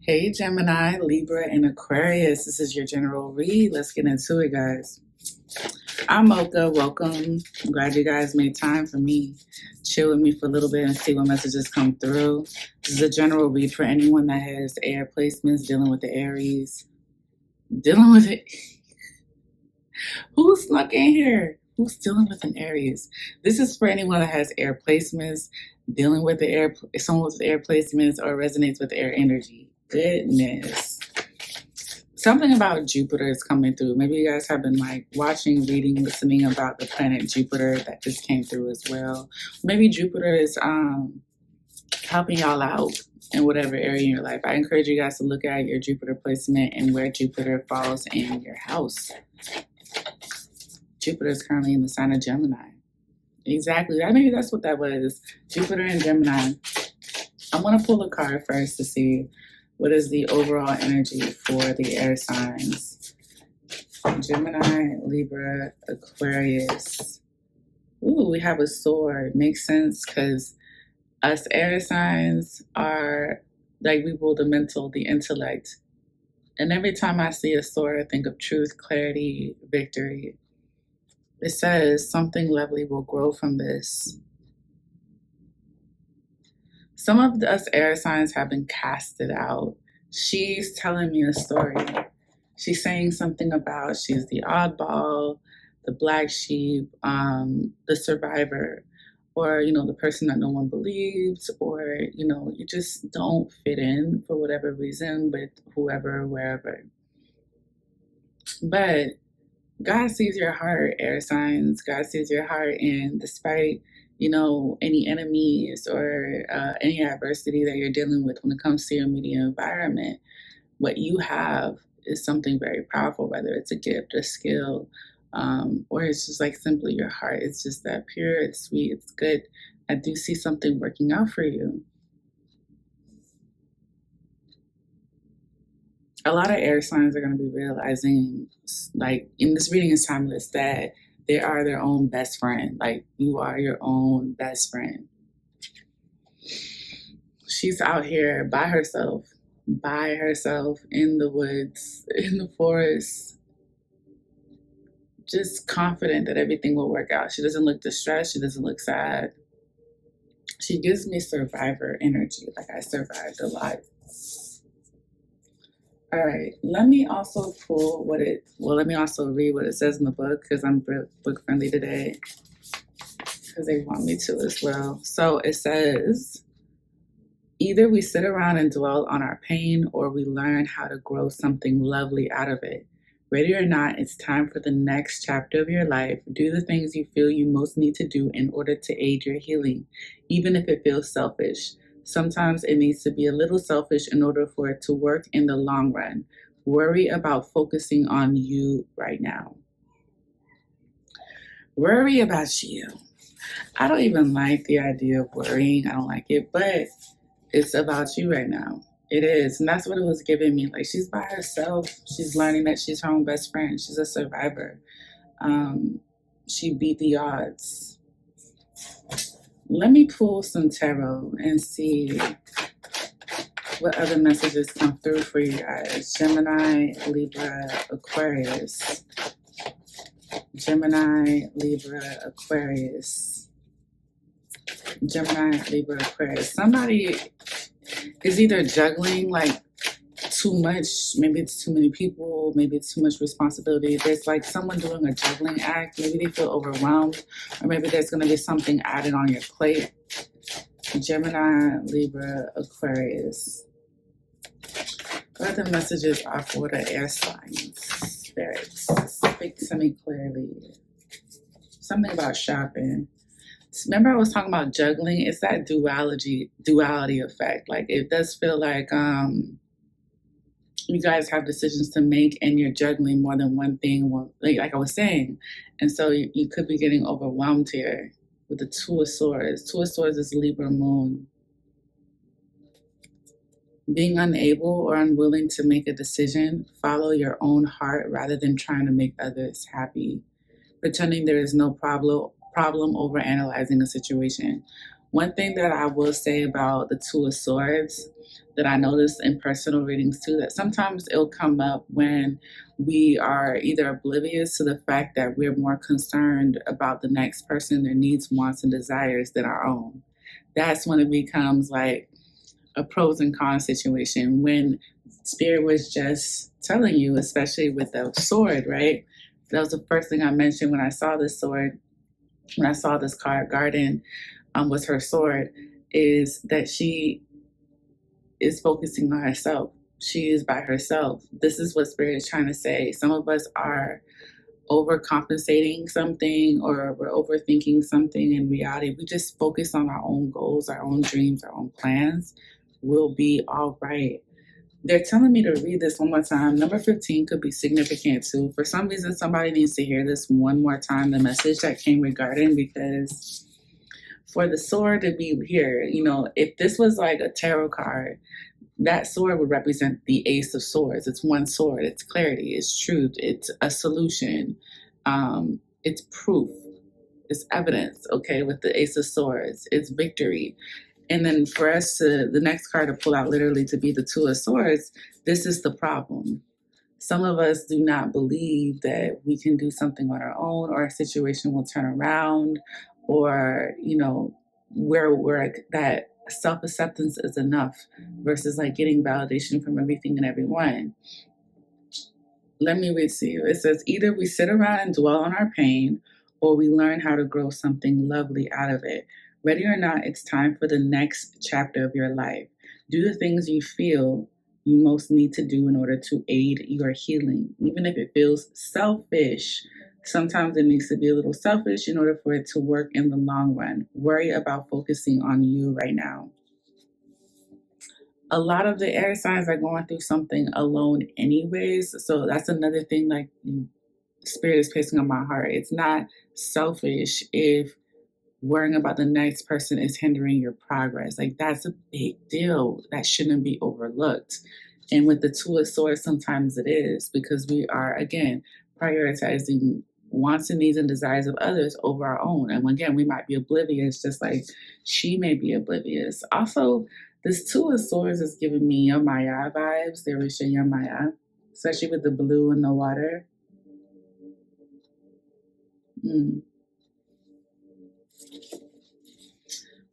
Hey Gemini, Libra, and Aquarius. This is your general read. Let's get into it, guys. I'm Mocha. Welcome. I'm glad you guys made time for me. Chill with me for a little bit and see what messages come through. This is a general read for anyone that has air placements, dealing with the Aries. Dealing with it. Who snuck in here? Who's dealing with an Aries? This is for anyone that has air placements, dealing with the air, someone with air placements, or resonates with air energy. Goodness. Something about Jupiter is coming through. Maybe you guys have been like watching, reading, listening about the planet Jupiter that just came through as well. Maybe Jupiter is helping y'all out in whatever area in your life. I encourage you guys to look at your Jupiter placement and where Jupiter falls in your house. Jupiter is currently in the sign of Gemini. Exactly. Maybe that's what that was. Jupiter and Gemini. I want to pull a card first to see what is the overall energy for the air signs. Gemini, Libra, Aquarius. Ooh, we have a sword. Makes sense because us air signs are like, we rule the mental, the intellect. And every time I see a sword, I think of truth, clarity, victory. It says something lovely will grow from this. Some of us air signs have been casted out. She's telling me a story. She's saying something about she's the oddball, the black sheep, the survivor, or, the person that no one believes, or, you just don't fit in for whatever reason with whoever, wherever. But God sees your heart, air signs. God sees your heart, and despite any enemies or any adversity that you're dealing with when it comes to your media environment, what you have is something very powerful, whether it's a gift, a skill, or it's just like simply your heart. It's just that pure, it's sweet, it's good. I do see something working out for you. A lot of air signs are going to be realizing, like, in this reading is timeless, that they are their own best friend. Like, you are your own best friend. She's out here by herself in the woods, in the forest, just confident that everything will work out. She doesn't look distressed. She doesn't look sad. She gives me survivor energy. Like, I survived a lot. All right, let me also let me also read what it says in the book, because I'm book friendly today, because they want me to as well. So it says, either we sit around and dwell on our pain, or we learn how to grow something lovely out of it. Ready or not, it's time for the next chapter of your life. Do the things you feel you most need to do in order to aid your healing, even if it feels selfish. Sometimes it needs to be a little selfish in order for it to work in the long run. Worry about focusing on you right now. Worry about you. I don't even like the idea of worrying. I don't like it, but it's about you right now. It is. And that's what it was giving me. Like, she's by herself. She's learning that she's her own best friend. She's a survivor. She beat the odds. Let me pull some tarot and see what other messages come through for you guys. Gemini, Libra, Aquarius. Gemini, Libra, Aquarius. Gemini, Libra, Aquarius. Somebody is either juggling like too much. Maybe it's too many people. Maybe it's too much responsibility. There's like someone doing a juggling act. Maybe they feel overwhelmed, or maybe there's going to be something added on your plate. Gemini, Libra, Aquarius. What the messages are for the air signs? Spirits, speak to me clearly. Something about shopping. Remember I was talking about juggling? It's that duality effect. Like, it does feel like you guys have decisions to make, and you're juggling more than one thing, like I was saying. And so you could be getting overwhelmed here with the Two of Swords. Two of Swords is Libra moon. Being unable or unwilling to make a decision, follow your own heart rather than trying to make others happy. Pretending there is no problem over analyzing a situation. One thing that I will say about the Two of Swords that I noticed in personal readings too, that sometimes it'll come up when we are either oblivious to the fact that we're more concerned about the next person, their needs, wants, and desires than our own. That's when it becomes like a pros and cons situation, when Spirit was just telling you, especially with the sword, right? That was the first thing I mentioned when I saw this sword, when I saw this card, Garden was her sword, is that she is focusing on herself. She is by herself. This is what Spirit is trying to say. Some of us are overcompensating something, or we're overthinking something. In reality, if we just focus on our own goals, our own dreams, our own plans, we'll be all right. They're telling me to read this one more time. Number 15 could be significant too. For some reason, somebody needs to hear this one more time, the message that came regarding, because for the sword to be here, if this was like a tarot card, that sword would represent the Ace of Swords. It's one sword. It's clarity. It's truth. It's a solution. It's proof. It's evidence. Okay, with the Ace of Swords, it's victory. And then for us to, the next card to pull out literally to be the Two of Swords, this is the problem. Some of us do not believe that we can do something on our own, or a situation will turn around, or, where we're that self-acceptance is enough versus like getting validation from everything and everyone. Let me read to you. It says, either we sit around and dwell on our pain, or we learn how to grow something lovely out of it. Ready or not, it's time for the next chapter of your life. Do the things you feel you most need to do in order to aid your healing, even if it feels selfish. Sometimes it needs to be a little selfish in order for it to work in the long run. Worry about focusing on you right now. A lot of the air signs are going through something alone anyways. So that's another thing, like Spirit is placing on my heart. It's not selfish if worrying about the next person is hindering your progress. Like, that's a big deal. That shouldn't be overlooked. And with the Two of Swords, sometimes it is, because we are, again, prioritizing wants and needs and desires of others over our own. And again, we might be oblivious, just like she may be oblivious. Also, this Two of Swords is giving me Yamaya vibes. They were showing Yamaya, especially with the blue in the water.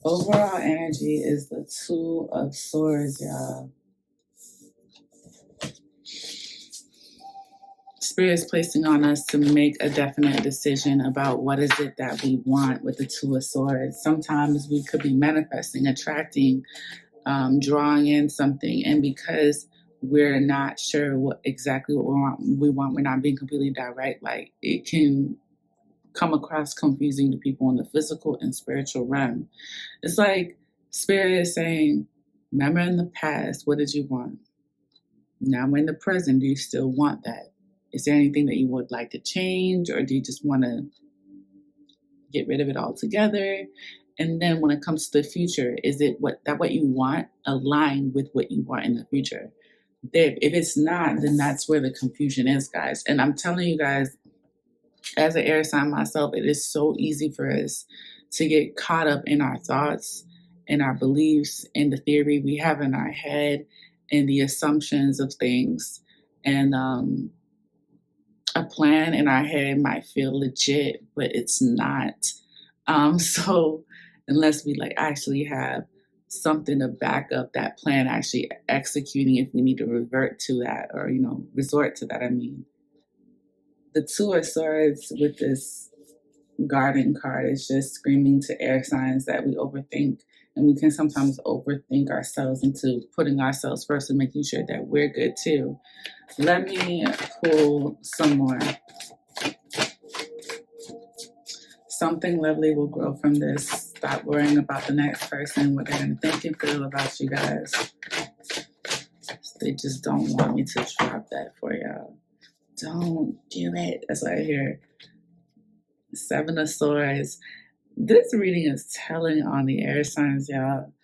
Overall energy is the Two of Swords, y'all. Spirit is placing on us to make a definite decision about what is it that we want with the Two of Swords. Sometimes we could be manifesting, attracting, drawing in something, and because we're not sure what we want, we're not being completely direct, like it can come across confusing to people in the physical and spiritual realm. It's like Spirit is saying, remember in the past, what did you want? Now in the present, do you still want that? Is there anything that you would like to change, or do you just want to get rid of it altogether? And then when it comes to the future, is it what you want aligned with what you want in the future? If it's not, then that's where the confusion is, guys. And I'm telling you guys, as an air sign myself, it is so easy for us to get caught up in our thoughts, in our beliefs, in the theory we have in our head, in the assumptions of things. And a plan in our head might feel legit, but it's not. So unless we actually have something to back up that plan actually executing, if we need to revert to that, or resort to that, the Two of Swords with this Garden card is just screaming to air signs that we overthink, and we can sometimes overthink ourselves into putting ourselves first and making sure that we're good too. Let me pull some more. Something lovely will grow from this. Stop worrying about the next person, what they're going to think and feel about you guys. They just don't want me to drop that for y'all. Don't do it. That's what I hear. Seven of Swords. This reading is telling on the air signs, y'all.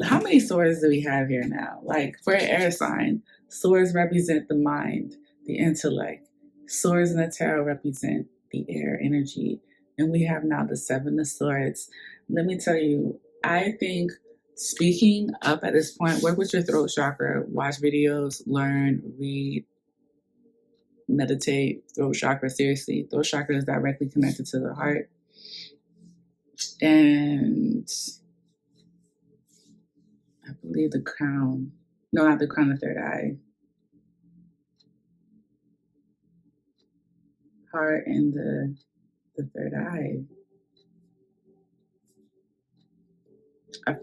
How many swords do we have here now? Like, for an air sign, swords represent the mind, the intellect. Swords in the tarot represent the air energy. And we have now the Seven of Swords. Let me tell you, I think speaking up at this point, work with your throat chakra, watch videos, learn, read, meditate, throat chakra, seriously. Throat chakra is directly connected to the heart. And I believe the crown, no, not the crown, the third eye. Heart and the third eye.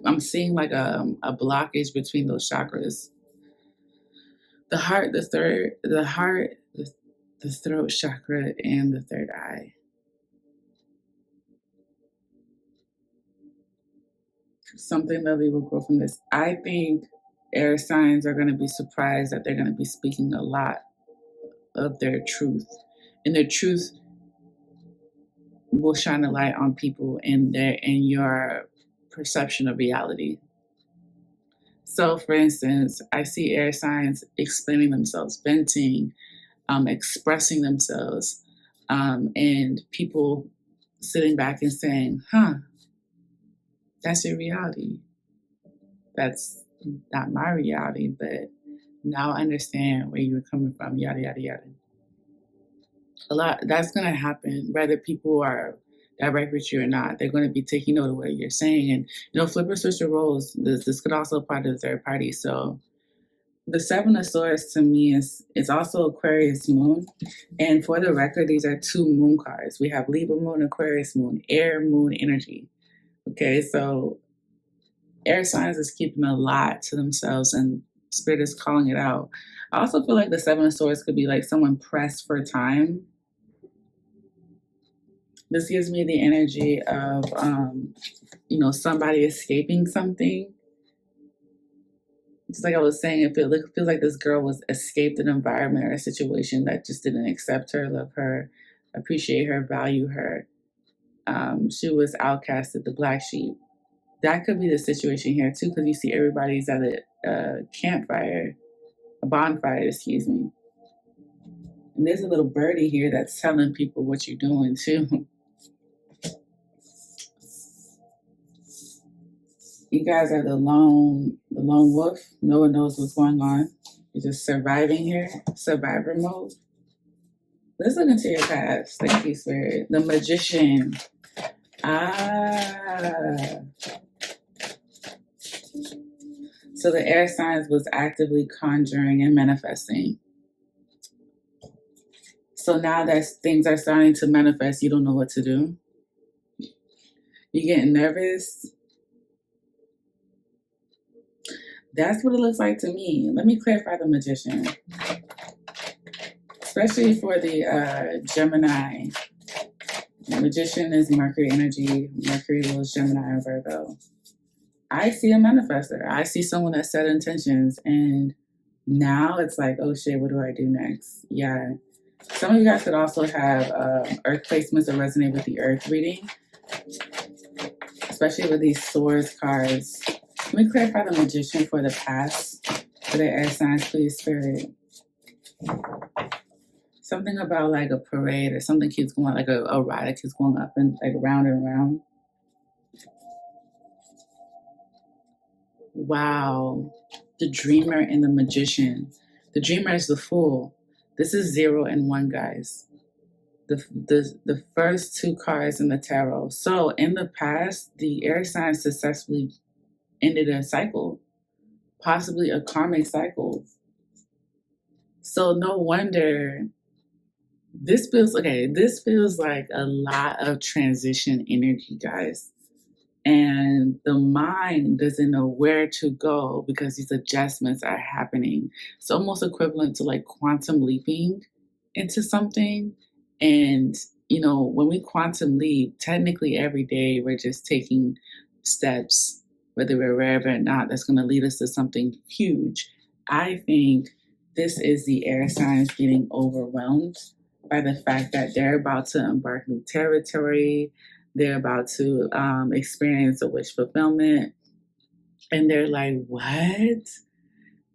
I'm seeing like a blockage between those chakras. The heart, the throat chakra, and the third eye. Something lovely will grow from this. I think air signs are going to be surprised that they're going to be speaking a lot of their truth. And their truth will shine a light on people and your perception of reality. So, for instance, I see air signs explaining themselves, venting, expressing themselves, and people sitting back and saying, that's your reality. That's not my reality, but now I understand where you were coming from, yada, yada, yada. A lot, that's going to happen, whether people are direct with you or not. They're going to be taking note of what you're saying. And, flip or switch your roles. This could also apply to the third party. So the Seven of Swords to me is also Aquarius moon. And for the record, these are two moon cards. We have Libra moon, Aquarius moon, air moon energy. Okay, so air signs is keeping a lot to themselves and Spirit is calling it out. I also feel like the Seven of Swords could be like someone pressed for time. This gives me the energy of, somebody escaping something. Just like I was saying, it feels like this girl was escaped an environment or a situation that just didn't accept her, love her, appreciate her, value her. She was outcasted, the black sheep. That could be the situation here too, because you see everybody's at a campfire, a bonfire, excuse me. And there's a little birdie here that's telling people what you're doing too. You guys are the lone wolf. No one knows what's going on. You're just surviving here, survivor mode. Let's look into your past. Thank you, Spirit. The Magician. So the air signs was actively conjuring and manifesting. So now that things are starting to manifest, you don't know what to do. You're getting nervous. That's what it looks like to me. Let me clarify the Magician. Especially for the Gemini. The Magician is Mercury energy. Mercury rules Gemini and Virgo. I see a manifester. I see someone that set intentions. And now it's like, oh shit, what do I do next? Yeah. Some of you guys could also have earth placements that resonate with the earth reading. Especially with these swords cards. Let me clarify the Magician for the past. For the air signs, please, Spirit. Something about like a parade or something keeps going, like a ride that keeps going up and like round and round. Wow. The Dreamer and the Magician. The Dreamer is the Fool. This is 0 and 1, guys. The first two cards in the tarot. So in the past, the air signs successfully ended a cycle, possibly a karmic cycle. So no wonder this feels like a lot of transition energy, guys. And the mind doesn't know where to go because these adjustments are happening. It's almost equivalent to like quantum leaping into something. And, when we quantum leap, technically every day we're just taking steps, whether we're aware of it or not, that's going to lead us to something huge. I think this is the air signs getting overwhelmed by the fact that they're about to embark new territory. They're about to experience a wish fulfillment. And they're like, what?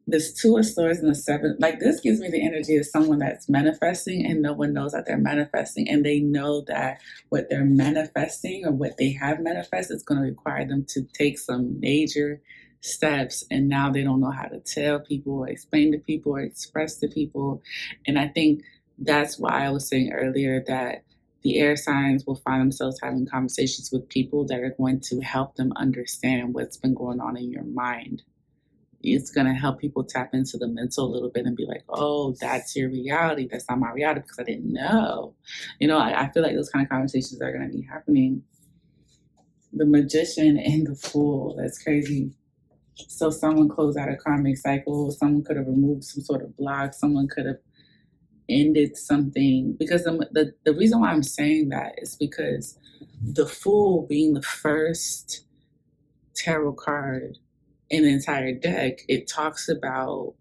this Two of Swords and the Seven, like this gives me the energy of someone that's manifesting and no one knows that they're manifesting, and they know that what they're manifesting or what they have manifested is going to require them to take some major steps, and now they don't know how to tell people or explain to people or express to people. And I think that's why I was saying earlier that the air signs will find themselves having conversations with people that are going to help them understand what's been going on in your mind. It's going to help people tap into the mental a little bit and be like, oh, that's your reality. That's not my reality because I didn't know. You know, I feel like those kind of conversations are going to be happening. The Magician and the Fool. That's crazy. So someone closed out a karmic cycle. Someone could have removed some sort of block. Someone could have ended something. Because the reason why I'm saying that is because the Fool being the first tarot card in the entire deck, it talks about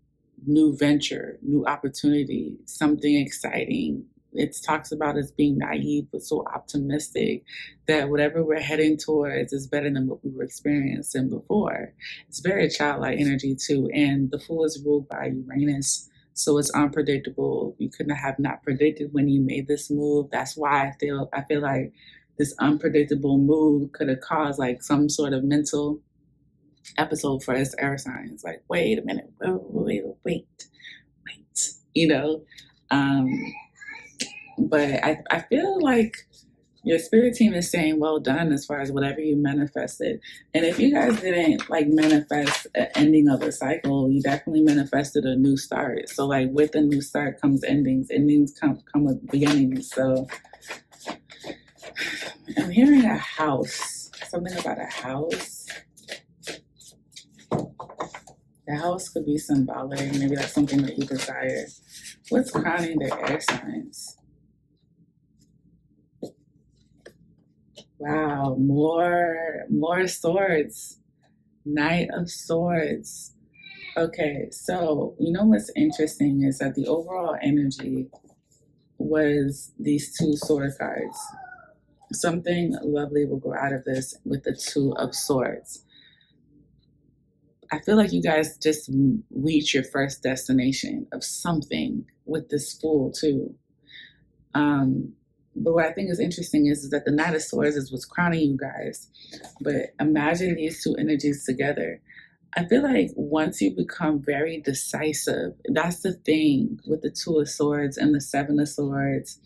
new venture, new opportunity, something exciting. It talks about us being naive but so optimistic that whatever we're heading towards is better than what we were experiencing before. It's very childlike energy too, and the Fool is ruled by Uranus, so it's unpredictable. You couldn't have not predicted when you made this move. That's why I feel like this unpredictable move could have caused like some sort of mental episode for us air signs. Like, wait a minute, wait, you know. But I feel like your spirit team is saying well done as far as whatever you manifested. And if you guys didn't like manifest an ending of a cycle, you definitely manifested a new start. So like with a new start comes endings. Endings come with beginnings. So I'm hearing a house, something about a house. The house could be symbolic, maybe that's something that you desire. What's crowning their air signs? Wow, more swords. Knight of Swords. Okay, so you know what's interesting is that the overall energy was these two sword cards. Something lovely will go out of this with the Two of Swords. I feel like you guys just reach your first destination of something with this Fool too. But what I think is interesting is that the Knight of Swords is what's crowning you guys. But imagine these two energies together. I feel like once you become very decisive, that's the thing with the Two of Swords and the Seven of Swords.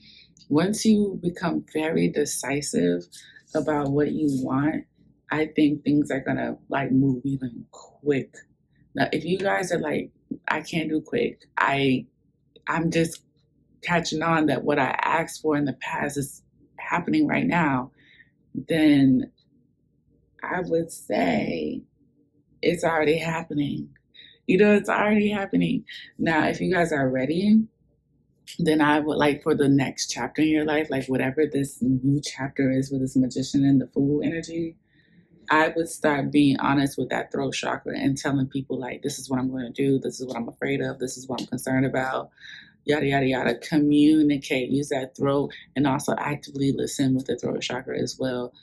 Once you become very decisive about what you want, I think things are gonna like move even quick. Now, if you guys are like, I can't do quick, I'm just catching on that what I asked for in the past is happening right now, then I would say it's already happening. You know, it's already happening. Now, if you guys are ready, then I would like for the next chapter in your life, like whatever this new chapter is with this Magician and the Fool energy, I would start being honest with that throat chakra and telling people like, this is what I'm going to do. This is what I'm afraid of. This is what I'm concerned about. Yada, yada, yada. Communicate, use that throat, and also actively listen with the throat chakra as well.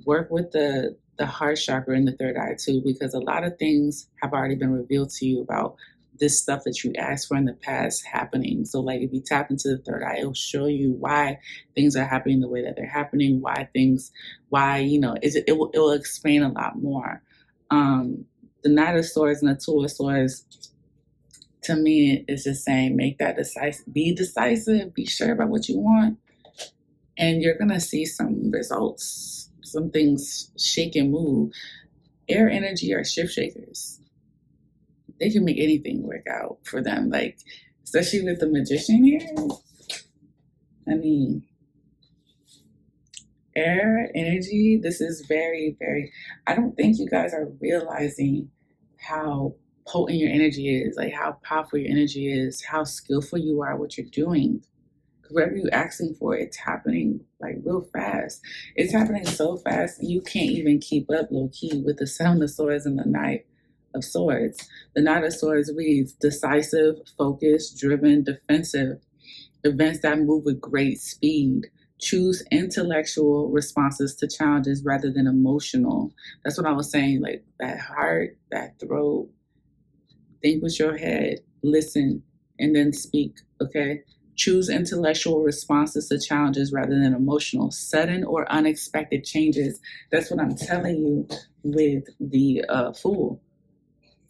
Work with the heart chakra and the third eye too, because a lot of things have already been revealed to you about this stuff that you asked for in the past happening. So like if you tap into the third eye, it'll show you why things are happening the way that they're happening, it will explain a lot more. The Knight of Swords and the Two of Swords, to me, it's just saying, make that be decisive, be sure about what you want, and you're gonna see some results. Some things shake and move. Air energy are shift shakers. They can make anything work out for them. Like, especially with the Magician here. I mean, air energy, this is very, very, I don't think you guys are realizing how potent your energy is, like how powerful your energy is, how skillful you are at what you're doing. Whatever you're asking for, it's happening like real fast. It's happening so fast you can't even keep up low key with the Seven of Swords and the Knight of Swords. The Knight of Swords reads decisive, focused, driven, defensive, events that move with great speed. Choose intellectual responses to challenges rather than emotional. That's what I was saying, like that heart, that throat, Think with your head, listen, and then speak, okay? Choose intellectual responses to challenges rather than emotional. Sudden or unexpected changes. That's what I'm telling you with the Fool.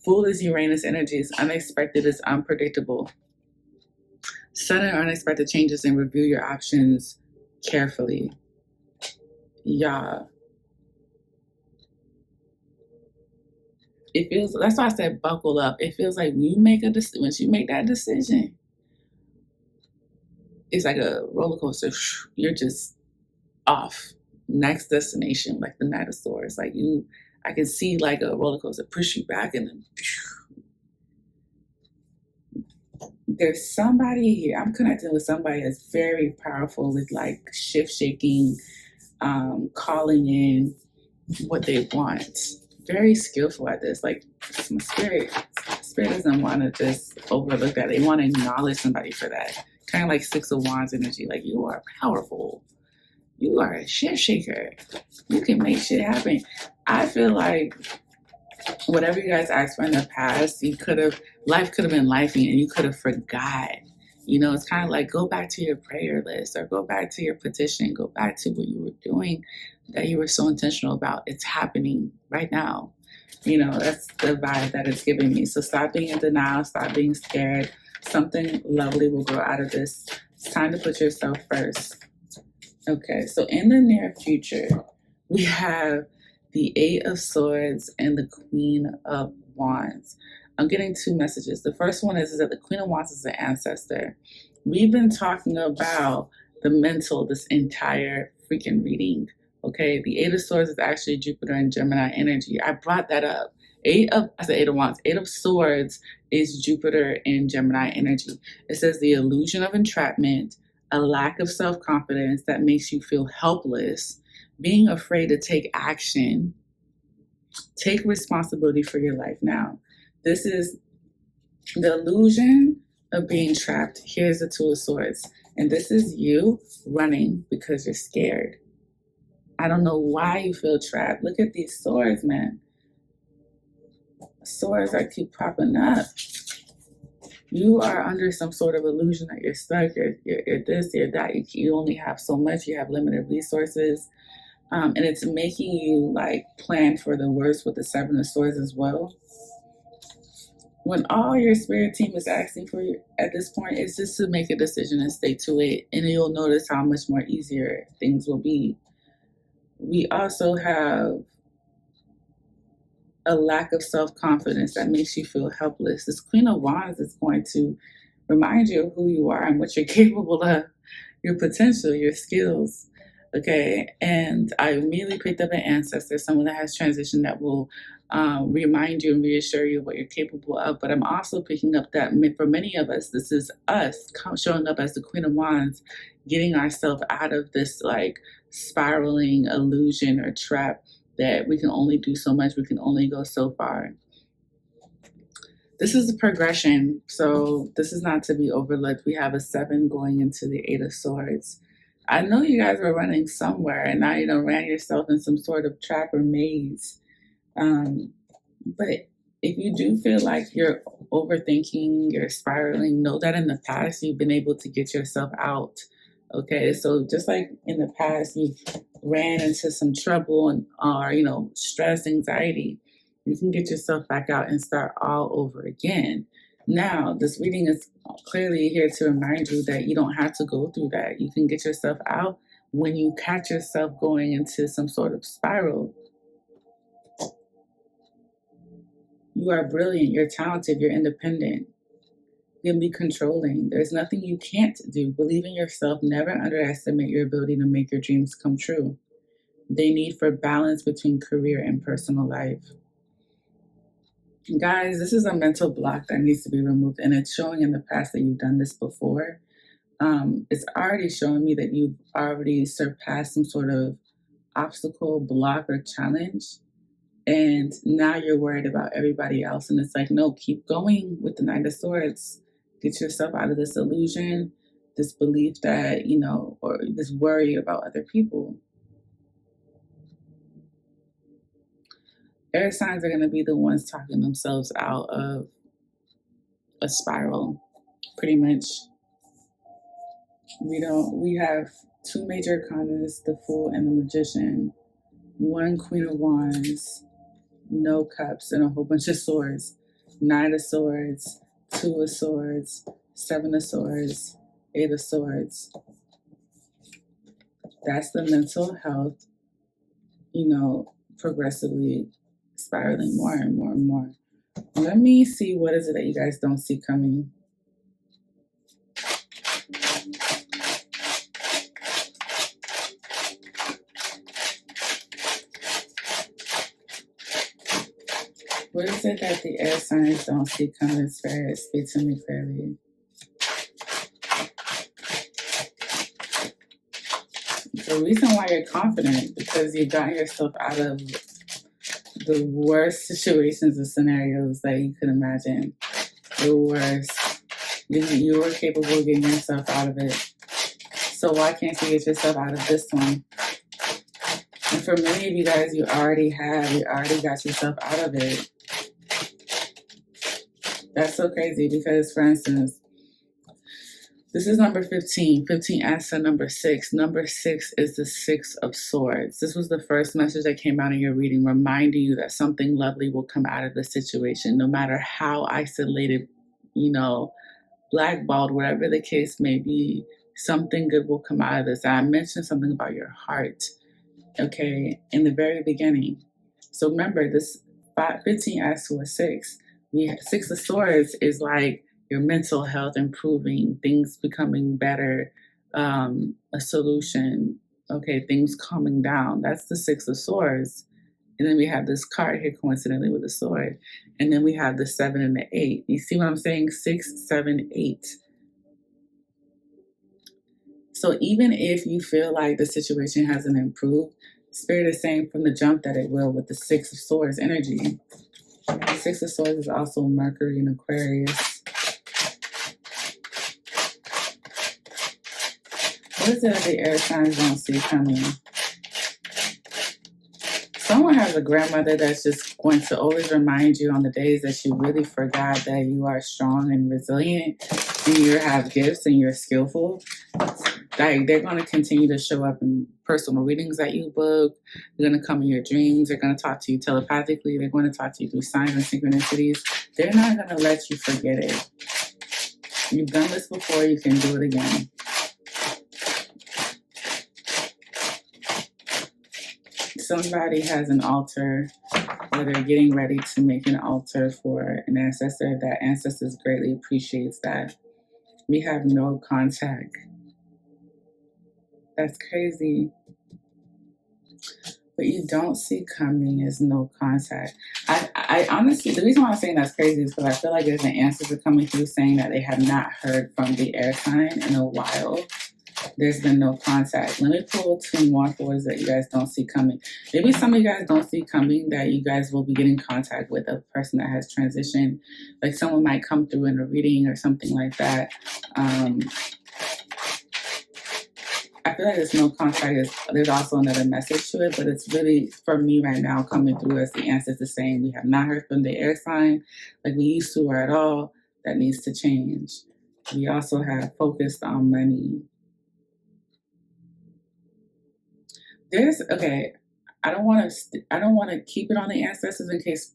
Fool is Uranus energy. It's unexpected, it's unpredictable. Sudden or unexpected changes and review your options carefully. Yeah. It feels, that's why I said buckle up. It feels like you make a decision, once you make that decision, it's like a roller coaster. You're just off. Next destination, like the Knight of Swords. Like I can see like a roller coaster push you back and then there's somebody here. I'm connecting with somebody that's very powerful with like shift shaking, calling in what they want. Very skillful at this. Like some spirit doesn't want to just overlook that. They want to acknowledge somebody for that. Kind of like Six of Wands energy. Like you are powerful. You are a shift shaker. You can make shit happen. I feel like whatever you guys asked for in the past, life could have been lifing and you could have forgot. You know, it's kind of like go back to your prayer list or go back to your petition, go back to what you were doing that you were so intentional about. It's happening right now. You know, that's the vibe that it's giving me. So stop being in denial, stop being scared. Something lovely will grow out of this. It's time to put yourself first. Okay, so in the near future, we have the Eight of Swords and the Queen of Wands. I'm getting two messages. The first one is that the Queen of Wands is an ancestor. We've been talking about the mental this entire freaking reading. Okay, the Eight of Swords is actually Jupiter and Gemini energy. I brought that up. Eight of Wands. Eight of Swords is Jupiter and Gemini energy. It says the illusion of entrapment, a lack of self-confidence that makes you feel helpless, being afraid to take action. Take responsibility for your life now. This is the illusion of being trapped. Here's the Two of Swords. And this is you running because you're scared. I don't know why you feel trapped. Look at these swords, man. Swords that keep popping up. You are under some sort of illusion that you're stuck, you're this, you're that. You only have so much, you have limited resources. And it's making you like plan for the worst with the Seven of Swords as well. When all your spirit team is asking for you at this point, it's just to make a decision and stay to it. And you'll notice how much more easier things will be. We also have a lack of self-confidence that makes you feel helpless. This Queen of Wands is going to remind you of who you are and what you're capable of, your potential, your skills. Okay, and I immediately picked up an ancestor, someone that has transitioned that will remind you and reassure you of what you're capable of. But I'm also picking up that for many of us, this is us showing up as the Queen of Wands, getting ourselves out of this like spiraling illusion or trap that we can only do so much, we can only go so far. This is a progression, so this is not to be overlooked. We have a 7 going into the 8 of Swords. I know you guys were running somewhere and now you ran yourself in some sort of trap or maze. But if you do feel like you're overthinking, you're spiraling, know that in the past you've been able to get yourself out. Okay, so just like in the past you've ran into some trouble and or stress, anxiety, you can get yourself back out and start all over again. Now, this reading is clearly here to remind you that you don't have to go through that. You can get yourself out when you catch yourself going into some sort of spiral. You are brilliant, you're talented, you're independent. You can be controlling. There's nothing you can't do. Believe in yourself. Never underestimate your ability to make your dreams come true. They need for balance between career and personal life. Guys, this is a mental block that needs to be removed, and it's showing in the past that you've done this before. It's already showing me that you've already surpassed some sort of obstacle, block, or challenge, and now you're worried about everybody else. And it's like, no, keep going with the Knight of Swords. Get yourself out of this illusion, this belief that, or this worry about other people. Air signs are going to be the ones talking themselves out of a spiral, pretty much. We have two major arcanas, the Fool and the Magician, one Queen of Wands, no cups, and a whole bunch of swords. Nine of Swords, Two of Swords, Seven of Swords, Eight of Swords. That's the mental health, progressively spiraling more and more and more. Let me see, what is it that you guys don't see coming? What is it that the air signs don't see coming? Spirit, speak to me clearly. The reason why you're confident, because you've gotten yourself out of the worst situations and scenarios that you could imagine. The worst. You were capable of getting yourself out of it. So why can't you get yourself out of this one? And for many of you guys, you already got yourself out of it. That's so crazy because, for instance, this is number 15. 15 adds to number 6. Number 6 is the Six of Swords. This was the first message that came out in your reading, reminding you that something lovely will come out of the situation, no matter how isolated, blackballed, whatever the case may be, something good will come out of this. I mentioned something about your heart, okay, in the very beginning. So remember, this 15 adds to a 6. Six of Swords is like your mental health improving, things becoming better, a solution, okay, things calming down. That's the Six of Swords. And then we have this card here, coincidentally, with a sword. And then we have the 7 and the 8. You see what I'm saying? 6, 7, 8. So even if you feel like the situation hasn't improved, Spirit is saying from the jump that it will with the Six of Swords energy. The Six of Swords is also Mercury in Aquarius. What is it that the air signs don't see coming? Someone has a grandmother that's just going to always remind you on the days that you really forgot that you are strong and resilient and you have gifts and you're skillful. Like, they're going to continue to show up in personal readings that you book. They're going to come in your dreams. They're going to talk to you telepathically. They're going to talk to you through signs and synchronicities. They're not going to let you forget it. You've done this before. You can do it again. Somebody has an altar, or they're getting ready to make an altar for an ancestor. That ancestor greatly appreciates that. We have no contact. That's crazy. What you don't see coming is no contact. I honestly, the reason why I'm saying that's crazy is because I feel like there's an ancestor coming through saying that they have not heard from the air sign in a while. There's been no contact. Let me pull 2 more words that you guys don't see coming. Maybe some of you guys don't see coming that you guys will be getting contact with a person that has transitioned. Like someone might come through in a reading or something like that. I feel like there's no contact. There's also another message to it, but it's really, for me right now, coming through as the ancestor saying we have not heard from the air sign like we used to or at all. That needs to change. We also have focused on money. I don't want to keep it on the ancestors in case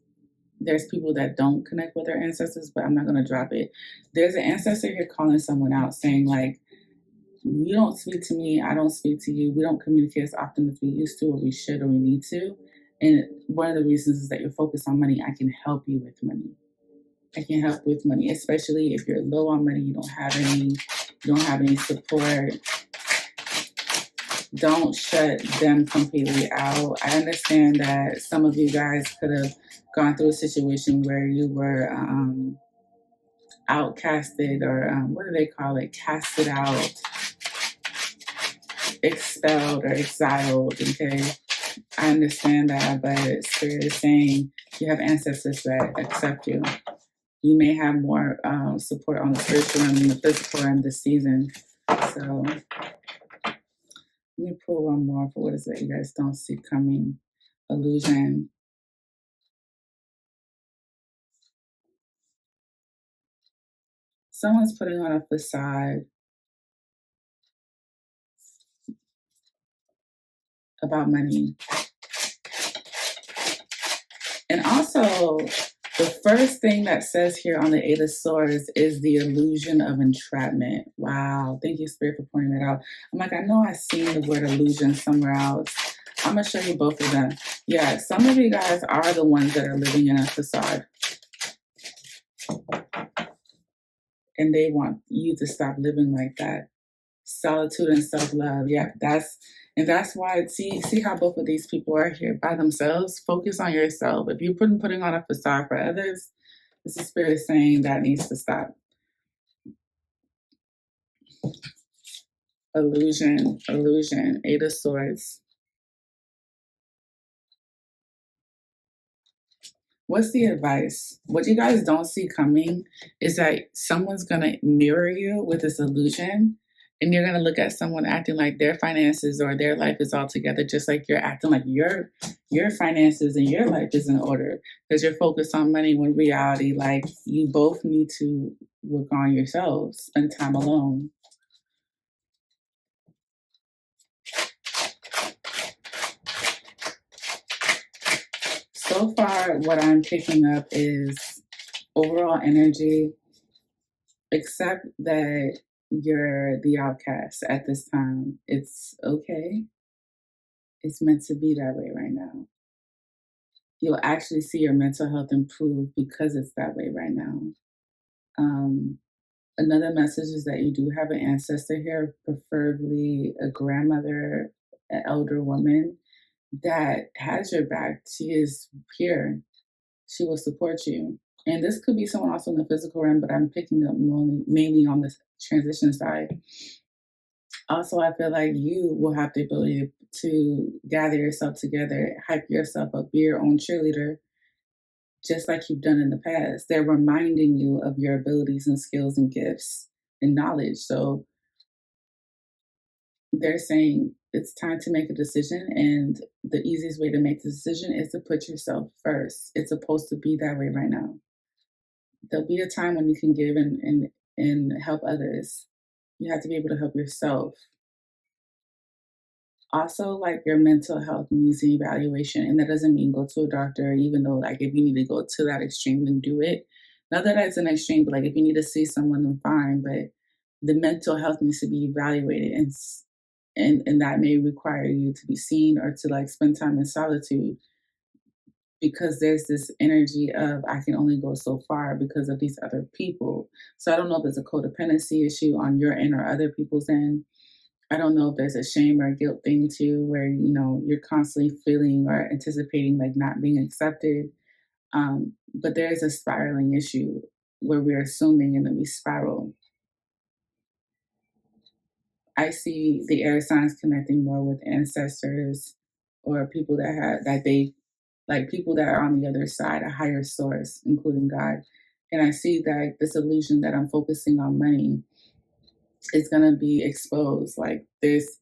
there's people that don't connect with their ancestors, but I'm not going to drop it. There's an ancestor here calling someone out saying, like, you don't speak to me, I don't speak to you, we don't communicate as often as we used to, or we should, or we need to. And one of the reasons is that you're focused on money. I can help you with money. I can help with money, especially if you're low on money, you don't have any support. Don't shut them completely out. I understand that some of you guys could have gone through a situation where you were outcasted, or what do they call it? Casted out, expelled, or exiled, okay? I understand that, but Spirit is saying you have ancestors that accept you. You may have more support on the spiritual realm than the physical realm this season. So let me pull one more for what is it you guys don't see coming. Illusion. Someone's putting on a facade about money. And also, the first thing that says here on the Eight of Swords is the illusion of entrapment. Wow. Thank you, Spirit, for pointing that out. I'm like, I know I've seen the word illusion somewhere else. I'm going to show you both of them. Yeah, some of you guys are the ones that are living in a facade. And they want you to stop living like that. Solitude and self-love. Yeah, that's why, see how both of these people are here by themselves. Focus on yourself. If you're putting on a facade for others, this is Spirit saying that needs to stop. Illusion, Eight of Swords. What's the advice? What you guys don't see coming is that someone's going to mirror you with this illusion, and you're going to look at someone acting like their finances or their life is all together, just like you're acting like your finances and your life is in order because you're focused on money, when reality, like, you both need to work on yourselves, spend time alone. So far, what I'm picking up is overall energy. Accept that you're the outcast at this time. It's okay. It's meant to be that way right now. You'll actually see your mental health improve because it's that way right now. Another message is that you do have an ancestor here, preferably a grandmother, an elder woman that has your back. She is here. She will support you. And this could be someone also in the physical realm, but I'm picking up mainly on this transition side. Also, I feel like you will have the ability to gather yourself together, hype yourself up, be your own cheerleader, just like you've done in the past. They're reminding you of your abilities and skills and gifts and knowledge. So they're saying it's time to make a decision, and the easiest way to make the decision is to put yourself first. It's supposed to be that way right now. There'll be a time when you can give and help others. You have to be able to help yourself. Also, like, your mental health needs an evaluation, and that doesn't mean go to a doctor, even though, like, if you need to go to that extreme, then do it. Not that it's an extreme, but like, if you need to see someone, then fine. But the mental health needs to be evaluated, and that may require you to be seen or to, like, spend time in solitude, because there's this energy of, I can only go so far because of these other people. So I don't know if it's a codependency issue on your end or other people's end. I don't know if there's a shame or guilt thing too, where, you're constantly feeling or anticipating like not being accepted. But there is a spiraling issue where we're assuming and then we spiral. I see the air signs connecting more with ancestors or people people that are on the other side, a higher source, including God. And I see that this illusion that I'm focusing on money is going to be exposed. Like, this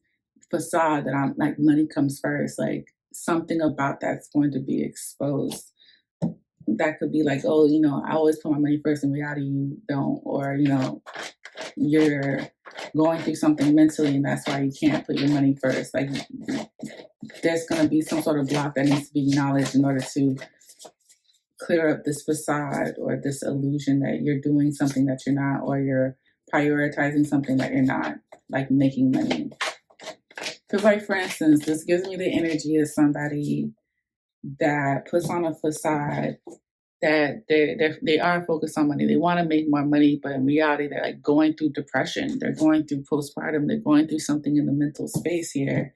facade that I'm like, money comes first, like something about that's going to be exposed. That could be like, oh, I always put my money first. In reality, you don't. Or, you're going through something mentally and that's why you can't put your money first. Like, there's going to be some sort of block that needs to be acknowledged in order to clear up this facade or this illusion that you're doing something that you're not, or you're prioritizing something that you're not, like making money. Because, like, for instance, this gives me the energy of somebody that puts on a facade that they are focused on money. They want to make more money, but in reality, they're like going through depression. They're going through postpartum. They're going through something in the mental space here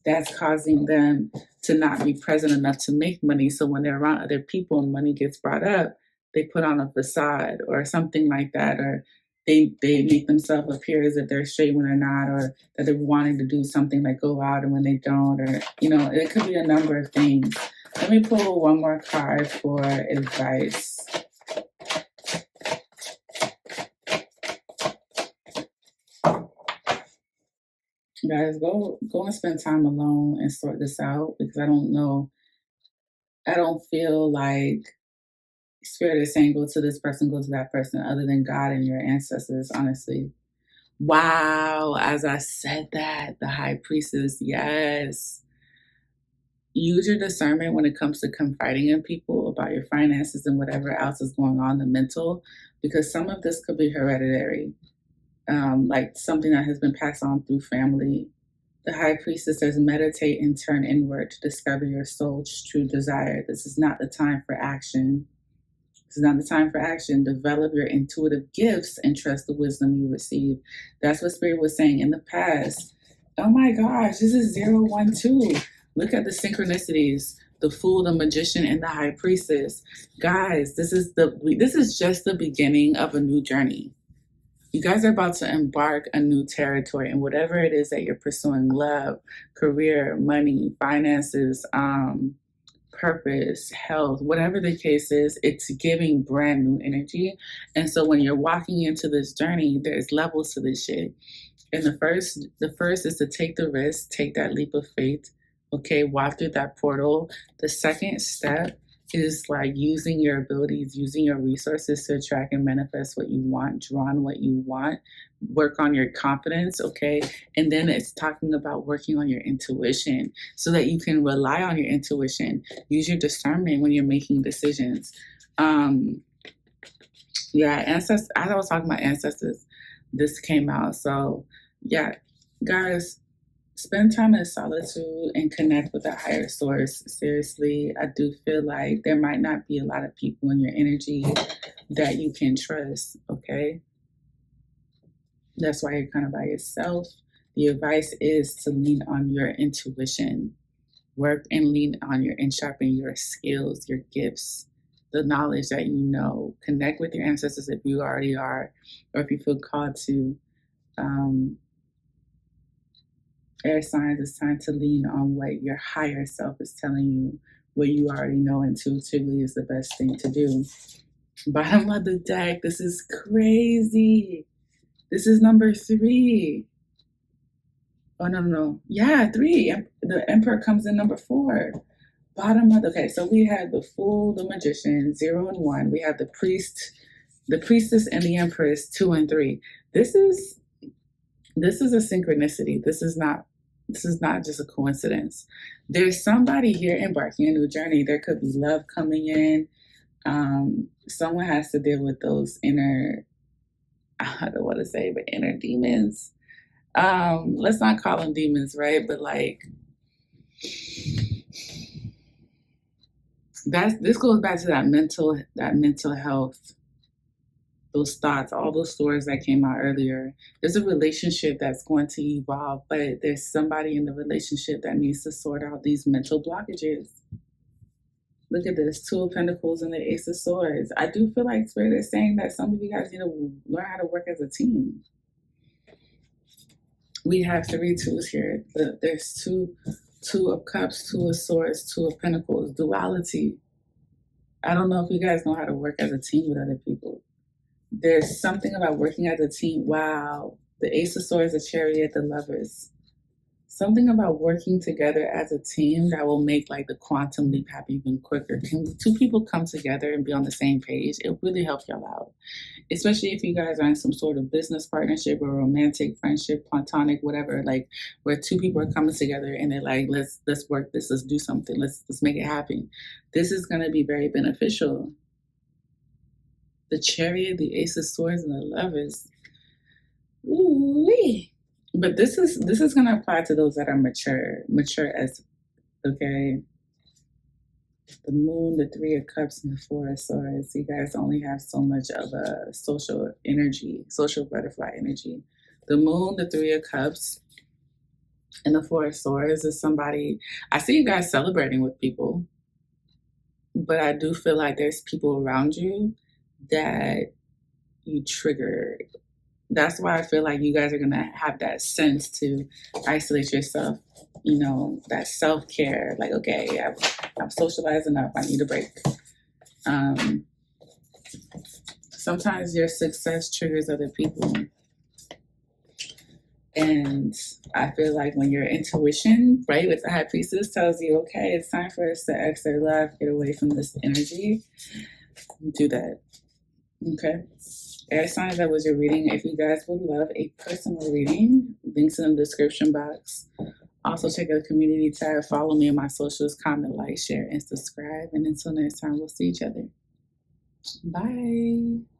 that's causing them to not be present enough to make money. So when they're around other people and money gets brought up, they put on a facade or something like that, or they make themselves appear as if they're straight when they're not, or that they're wanting to do something like go out and when they don't, or, it could be a number of things. Let me pull one more card for advice. Guys, go and spend time alone and sort this out, because I don't know. I don't feel like Spirit is saying, go to this person, go to that person, other than God and your ancestors, honestly. Wow, as I said that, the high priestess, yes. Use your discernment when it comes to confiding in people about your finances and whatever else is going on, the mental, because some of this could be hereditary, like something that has been passed on through family. The high priestess says, meditate and turn inward to discover your soul's true desire. This is not the time for action. This is not the time for action. Develop your intuitive gifts and trust the wisdom you receive. That's what Spirit was saying in the past. Oh my gosh, this is 012. Look at the synchronicities. The Fool, the Magician, and the High Priestess. Guys, this is just the beginning of a new journey. You guys are about to embark a new territory, and whatever it is that you're pursuing, love, career, money, finances, purpose, health, whatever the case is, it's giving brand new energy. And so when you're walking into this journey, there's levels to this shit. And the first is to take the risk, take that leap of faith, okay, walk through that portal. The second step is like using your abilities, using your resources to attract and manifest what you want, draw on what you want, work on your confidence, okay? And then it's talking about working on your intuition so that you can rely on your intuition. Use your discernment when you're making decisions. Ancestors, as I was talking about ancestors, this came out. So yeah, guys, spend time in solitude and connect with a higher source. Seriously, I do feel like there might not be a lot of people in your energy that you can trust, okay? That's why you're kind of by yourself. The advice is to lean on your intuition. Work and lean on and sharpen your skills, your gifts, the knowledge that you know. Connect with your ancestors if you already are, or if you feel called to. Air signs, it's time to lean on what your higher self is telling you, what you already know intuitively is the best thing to do. Bottom of the deck, this is crazy. This is number 3. Oh, no. Yeah, 3. The Emperor comes in number 4. Okay, so we had the Fool, the Magician, 0 and 1. We have the Priest, the Priestess, and the Empress, 2 and 3. This is a synchronicity. This is not just a coincidence. There's somebody here embarking a new journey. There could be love coming in. Someone has to deal with those inner, I don't want to say, but inner demons. Let's not call them demons, right? But like, this goes back to that mental health. Those thoughts, all those stories that came out earlier. There's a relationship that's going to evolve, but there's somebody in the relationship that needs to sort out these mental blockages. Look at this, 2 of Pentacles and the Ace of Swords. I do feel like Spirit is saying that some of you guys need to learn how to work as a team. We have 3 twos here. There's two of Cups, 2 of Swords, 2 of Pentacles, duality. I don't know if you guys know how to work as a team with other people. There's something about working as a team. Wow. The Ace of Swords, the Chariot, the Lovers. Something about working together as a team that will make like the quantum leap happen even quicker. Can 2 people come together and be on the same page? It really helps y'all out. Especially if you guys are in some sort of business partnership or romantic friendship, platonic, whatever, like where 2 people are coming together and they're like, let's work this, let's do something, let's make it happen. This is gonna be very beneficial. The Chariot, the Ace of Swords, and the Lovers. Ooh-wee. But this is going to apply to those that are mature as, okay. The Moon, the 3 of Cups, and the 4 of Swords. You guys only have so much of a social energy, social butterfly energy. The Moon, the 3 of Cups, and the 4 of Swords is somebody. I see you guys celebrating with people, but I do feel like there's people around you that you trigger. That's why I feel like you guys are going to have that sense to isolate yourself, that self-care. Like, okay, I've socialized enough. I need a break. Sometimes your success triggers other people. And I feel like when your intuition, right, with the High Priestess tells you, okay, it's time for us to exit love, get away from this energy. do that. Okay. Air signs, that was your reading. If you guys would love a personal reading, links in the description box. Also, check out the community tab. Follow me on my socials. Comment, like, share, and subscribe. And until next time, we'll see each other. Bye.